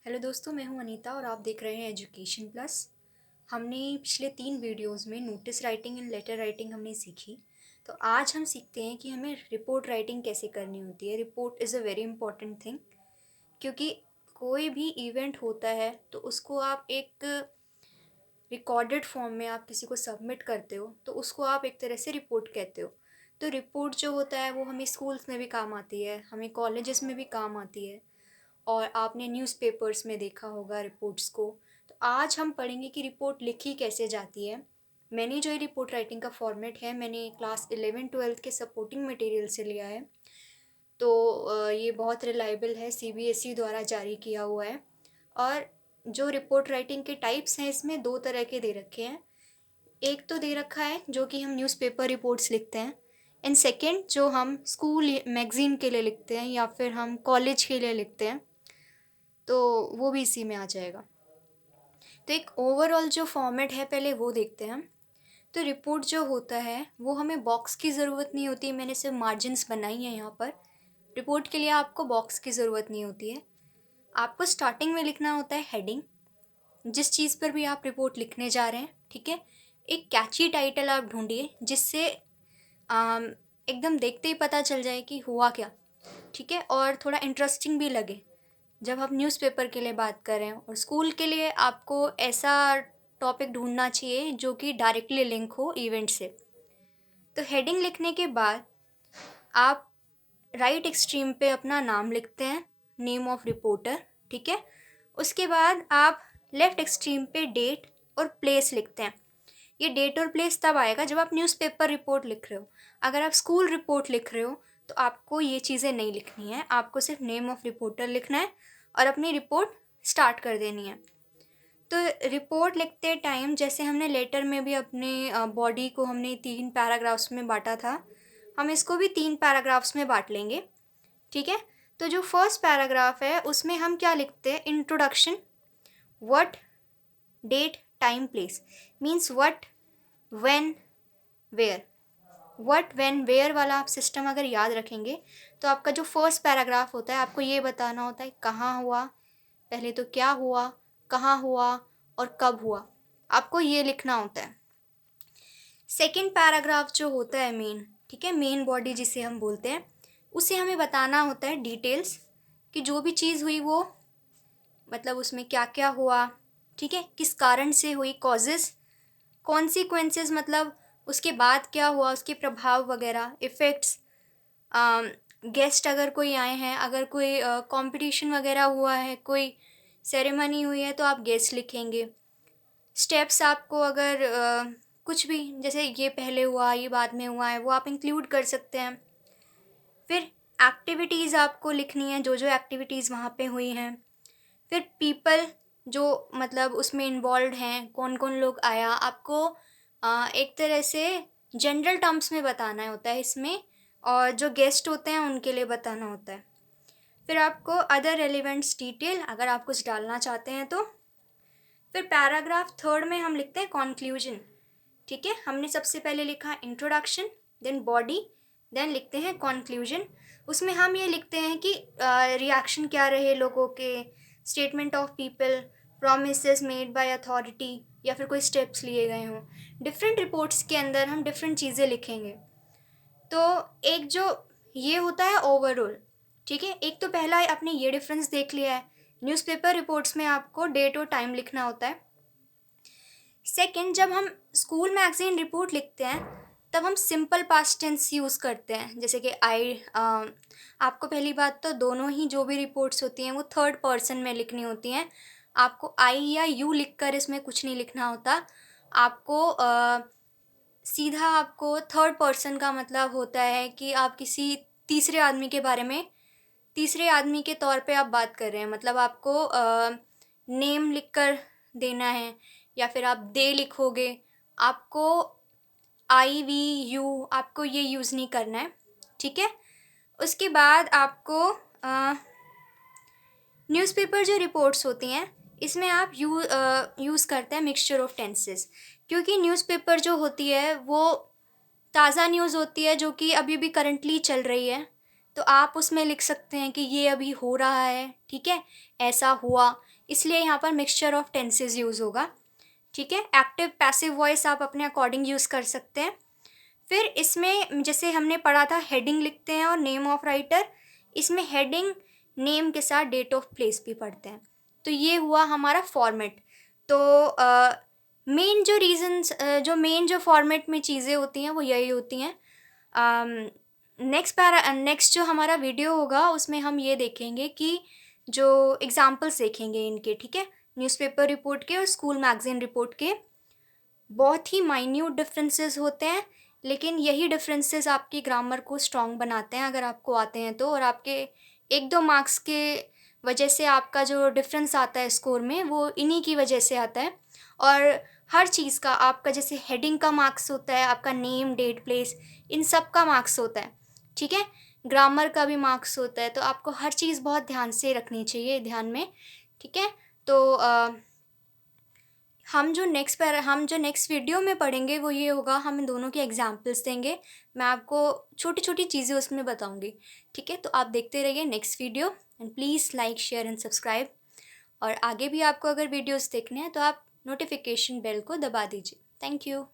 Hello दोस्तों, मैं हूं अनीता और आप देख रहे हैं एजुकेशन प्लस। हमने पिछले 3 वीडियोस में notice writing and later writing हमने सीखी। तो आज हम सीखते हैं कि हमें रिपोर्ट राइटिंग कैसे करनी होती है। Report is a very important thing, क्योंकि कोई भी इवेंट होता है तो उसको आप एक रिकॉर्डेड फॉर्म में आप किसी को सबमिट करते हो तो उसको आप एक तरह से रिपोर्ट कहते हो। तो रिपोर्ट जो होता है वो हमें स्कूल्स में भी काम आती है, हमें कॉलेजेस में भी काम आती है, और आपने न्यूज़पेपर्स में देखा होगा रिपोर्ट्स को। तो आज हम पढ़ेंगे कि रिपोर्ट लिखी कैसे जाती है। मैंने जो ये रिपोर्ट राइटिंग का फॉर्मेट है, मैंने क्लास 11-12 के सपोर्टिंग मटेरियल से लिया है। तो ये बहुत रिलायबल है, सीबीएसई द्वारा जारी किया हुआ है। और जो रिपोर्ट राइटिंग के टाइप्स हैं इसमें 2 तरह के दे रखे हैं। एक तो दे रखा है जो कि हम न्यूज़पेपर रिपोर्ट्स लिखते हैं, एंड सेकंड जो हम स्कूल मैगज़ीन के लिए लिखते हैं या फिर हम कॉलेज के लिए लिखते हैं, तो वो भी इसी में आ जाएगा। तो एक ओवरऑल जो फॉर्मेट है पहले वो देखते हैं हम। तो रिपोर्ट जो होता है वो हमें बॉक्स की ज़रूरत नहीं होती, मैंने सिर्फ मार्जिन्स बनाई हैं यहाँ पर। रिपोर्ट के लिए आपको बॉक्स की ज़रूरत नहीं होती है। आपको स्टार्टिंग में लिखना होता है हेडिंग, जिस चीज़ पर भी आप रिपोर्ट लिखने जा रहे हैं, ठीक है। एक कैची टाइटल आप ढूंढिए जिससे आम, एकदम देखते ही पता चल जाए कि हुआ क्या, ठीक है, और थोड़ा इंटरेस्टिंग भी लगे। जब हम न्यूज़पेपर के लिए बात कर रहे हैं और स्कूल के लिए आपको ऐसा टॉपिक ढूंढना चाहिए जो कि डायरेक्टली लिंक हो इवेंट से। तो हेडिंग लिखने के बाद आप राइट एक्सट्रीम पे अपना नाम लिखते हैं, नेम ऑफ रिपोर्टर, ठीक है। उसके बाद आप लेफ़्ट एक्सट्रीम पे डेट और प्लेस लिखते हैं। ये डेट और प्लेस तब आएगा जब आप न्यूज़पेपर रिपोर्ट लिख रहे हो। अगर आप स्कूल रिपोर्ट लिख रहे हो तो आपको ये चीज़ें नहीं लिखनी है, आपको सिर्फ नेम ऑफ रिपोर्टर लिखना है और अपनी रिपोर्ट स्टार्ट कर देनी है। तो रिपोर्ट लिखते टाइम जैसे हमने लेटर में भी अपने बॉडी को हमने 3 पैराग्राफ्स में बांटा था, हम इसको भी 3 पैराग्राफ्स में बांट लेंगे, ठीक है। तो जो फर्स्ट पैराग्राफ है उसमें हम क्या लिखते हैं, introduction, what, date, time, place. Means what, when, where. What, when, where वाला आप सिस्टम अगर याद रखेंगे तो आपका जो फर्स्ट पैराग्राफ होता है आपको ये बताना होता है कहाँ हुआ, पहले तो क्या हुआ, कहाँ हुआ और कब हुआ, आपको ये लिखना होता है। सेकंड पैराग्राफ जो होता है मेन, ठीक है, मेन बॉडी जिसे हम बोलते हैं, उसे हमें बताना होता है डिटेल्स कि जो भी चीज़ हुई वो मतलब उसमें क्या क्या हुआ, ठीक है, किस कारण से हुई, कॉजेस, कॉन्सिक्वेंसेस मतलब उसके बाद क्या हुआ, उसके प्रभाव वगैरह, इफ़ेक्ट्स, गेस्ट अगर कोई आए हैं, अगर कोई कंपटीशन वगैरह हुआ है, कोई सेरेमनी हुई है तो आप गेस्ट लिखेंगे। स्टेप्स आपको अगर कुछ भी जैसे ये पहले हुआ ये बाद में हुआ है वो आप इंक्लूड कर सकते हैं। फिर एक्टिविटीज़ आपको लिखनी है, जो जो एक्टिविटीज़ वहाँ पे हुई हैं। फिर पीपल जो मतलब उसमें इन्वॉल्व हैं, कौन कौन लोग आया, आपको एक तरह से जनरल टर्म्स में बताना होता है इसमें, और जो गेस्ट होते हैं उनके लिए बताना होता है। फिर आपको अदर रेलिवेंट्स डिटेल अगर आप कुछ डालना चाहते हैं तो। फिर पैराग्राफ थर्ड में हम लिखते हैं कॉन्क्लूजन, ठीक है। हमने सबसे पहले लिखा इंट्रोडक्शन, देन बॉडी, देन लिखते हैं कॉन्क्लूजन। उसमें हम ये लिखते हैं कि रिएक्शन क्या रहे लोगों के, statement of people, promises made by authority, या फिर कोई स्टेप्स लिए गए हों। डिफरेंट रिपोर्ट्स के अंदर हम डिफरेंट चीज़ें लिखेंगे। तो एक जो ये होता है ओवरऑल, ठीक है। एक तो पहला आपने ये डिफरेंस देख लिया है, न्यूज़पेपर रिपोर्ट्स में आपको डेट और टाइम लिखना होता है। सेकंड, जब हम स्कूल मैगज़ीन रिपोर्ट लिखते हैं तब हम सिंपल पास्ट टेंस यूज़ करते हैं, जैसे कि आपको पहली बात तो दोनों ही जो भी रिपोर्ट्स होती हैं वो थर्ड पर्सन में लिखनी होती हैं। आपको आई या यू लिखकर इसमें कुछ नहीं लिखना होता। आपको सीधा आपको थर्ड पर्सन का मतलब होता है कि आप किसी तीसरे आदमी के बारे में, तीसरे आदमी के तौर पे आप बात कर रहे हैं, मतलब आपको नेम लिख कर देना है या फिर आप दे लिखोगे, आपको आई वी यू आपको ये यूज़ नहीं करना है, ठीक है। उसके बाद आपको न्यूज़पेपर जो रिपोर्ट्स होती हैं इसमें आप यूज़ करते हैं मिक्सचर ऑफ टेंसेस, क्योंकि न्यूज़पेपर जो होती है वो ताज़ा न्यूज़ होती है जो कि अभी भी करंटली चल रही है, तो आप उसमें लिख सकते हैं कि ये अभी हो रहा है, ठीक है, ऐसा हुआ, इसलिए यहाँ पर मिक्सचर ऑफ टेंसेस यूज़ होगा, ठीक है। एक्टिव पैसिव वॉइस आप अपने अकॉर्डिंग यूज़ कर सकते हैं। फिर इसमें जैसे हमने पढ़ा था हेडिंग लिखते हैं और नेम ऑफ राइटर, इसमें हेडिंग नेम के साथ डेट ऑफ प्लेस भी पढ़ते हैं। तो ये हुआ हमारा फॉर्मेट। तो मेन जो रीज़न्स जो फॉर्मेट में चीज़ें होती हैं वो यही होती हैं। नेक्स्ट जो हमारा वीडियो होगा उसमें हम ये देखेंगे कि जो एग्ज़ाम्पल्स देखेंगे इनके, ठीक है, न्यूज़पेपर रिपोर्ट के और स्कूल मैगज़ीन रिपोर्ट के। बहुत ही माइन्यूट डिफरेंसेस होते हैं, लेकिन यही डिफरेंसेस आपकी ग्रामर को स्ट्रॉन्ग बनाते हैं अगर आपको आते हैं तो। और आपके 1-2 मार्क्स के वजह से आपका जो डिफरेंस आता है स्कोर में वो इन्हीं की वजह से आता है। और हर चीज़ का आपका जैसे हेडिंग का मार्क्स होता है, आपका नेम, डेट, प्लेस, इन सब का मार्क्स होता है, ठीक है। ग्रामर का भी मार्क्स होता है, तो आपको हर चीज़ बहुत ध्यान से रखनी चाहिए ध्यान में, ठीक है। तो हम जो नेक्स्ट वीडियो में पढ़ेंगे वो ये होगा, हम इन दोनों के एग्जाम्पल्स देंगे। मैं आपको छोटी छोटी चीज़ें उसमें बताऊंगी, ठीक है। तो आप देखते रहिए next video and please like, share and subscribe. और आगे भी आपको अगर वीडियोस देखने हैं तो आप नोटिफिकेशन बेल को दबा दीजिए। Thank you.